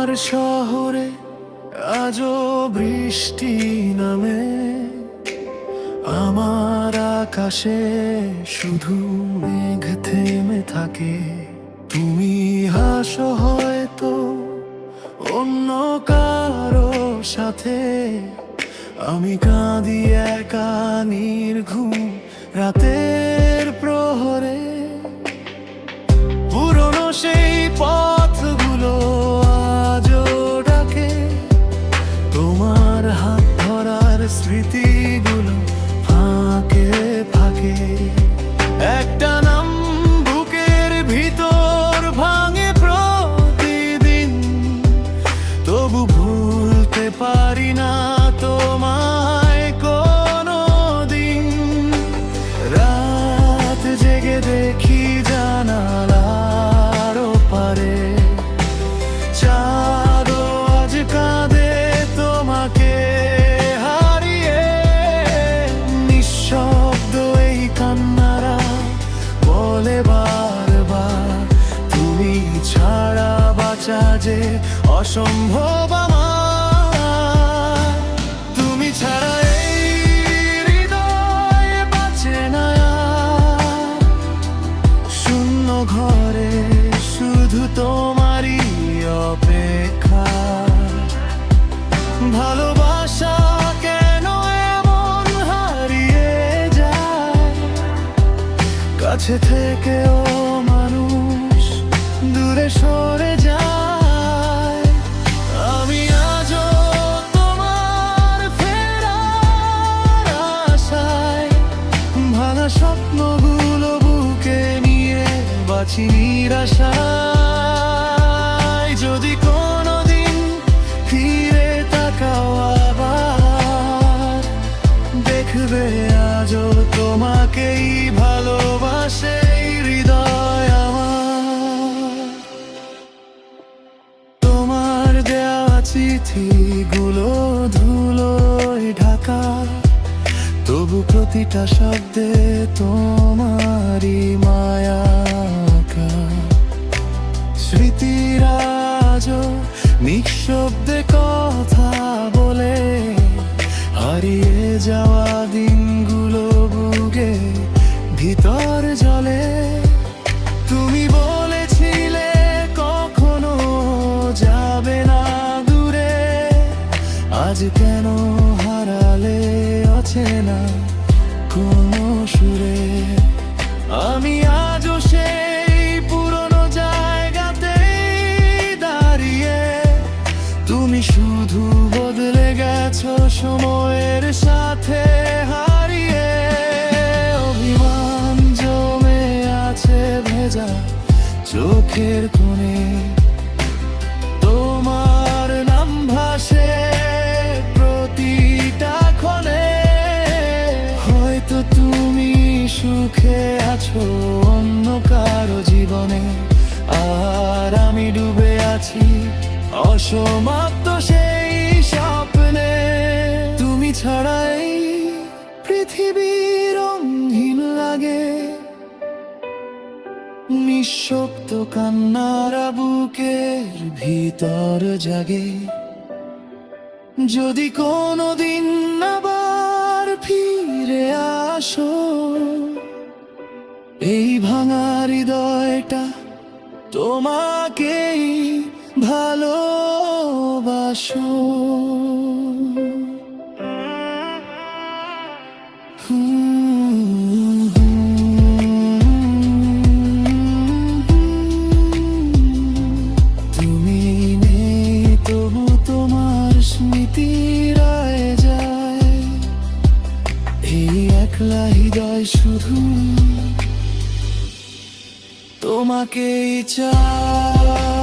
তোমার শহরে আজও বৃষ্টি নামে, আমার আকাশে শুধু মেঘ থেমে থাকে। তুমি হাসো হয়তো অন্য কারো সাথে, আমি কাঁদি একা নির্ঘুম রাতের প্রহরে। পুরনো সেই পথগুলো আজও ডাকে, তোমার হাত ধরার স্মৃতিগুলো ফাঁকে ফাঁকে। একটা নাম বুকের ভিতর ভাঙে প্রতিদিন, তবু ভুলতে পারি না তোমায় কোনোদিন। রাত জেগে দেখি জানালার ওপারে, চাঁদও আজ কাঁদে তোমাকে হারিয়ে। নিঃশব্দ এই কান্নারা বলে বারবার, তুমি ছাড়া বাঁচা যে অসম্ভব আমার। তুমি ছাড়া এই হৃদয় বাঁচে না আর। শূন্য ঘরে শুধু তোমারই অপেক্ষা। ভালোবাসা কেন এমন হারিয়ে যায়, কাছে থেকেও মানুষ দূরে সরে যায়। আমি আজও তোমার ফেরার আশায়, ভাঙা স্বপ্নগুলো বুকে নিয়ে বাঁচি নিরাশায়। যদি কোনোদিন ফিরে তাকাও আবার, দেখবে আজও তোমাকেই ভালোবাসে হৃদয় আমার। তোমার দেওয়া চিঠিগুলো ধুলোয় ঢাকা, তবু প্রতিটা শব্দে তোমারই মায়া আঁকা। স্মৃতিরা আজও নিঃশব্দে কথা বলে, হারিয়ে যাওয়া দিনগুলো বুকে ভিতর জলে। তুমি বলেছিলে কখনো যাবে না দূরে, আজ কেন হারালে অচেনা কোনো সুরে। আমি আজও সেই পুরনো জায়গাতেই দাঁড়িয়ে, তুমি শুধু বদলে গেছো সময়ের সাথে হারিয়ে। অভিমান জমে আছে ভেজা চোখের কোণে, তোমার নাম ভাসে প্রতিটা ক্ষণে। হয়তো তুমি সুখে আছো অন্য কারো জীবনে, আর আমি ডুবে আছি অসমাপ্ত সেই স্বপ্নে। তুমি ছাড়া এই পৃথিবী রঙহীন লাগে, নিঃশব্দ কান্নারা বুকের ভিতর জাগে। যদি কোনোদিন আবার ফিরে আসো, এই ভাঙা হৃদয়টা তোমাকেই ভালোবাসো। তুমি নেই তবু তোমার স্মৃতি রয়ে যায়, এই একলা হৃদয় শুধু তোমাকেই চায়।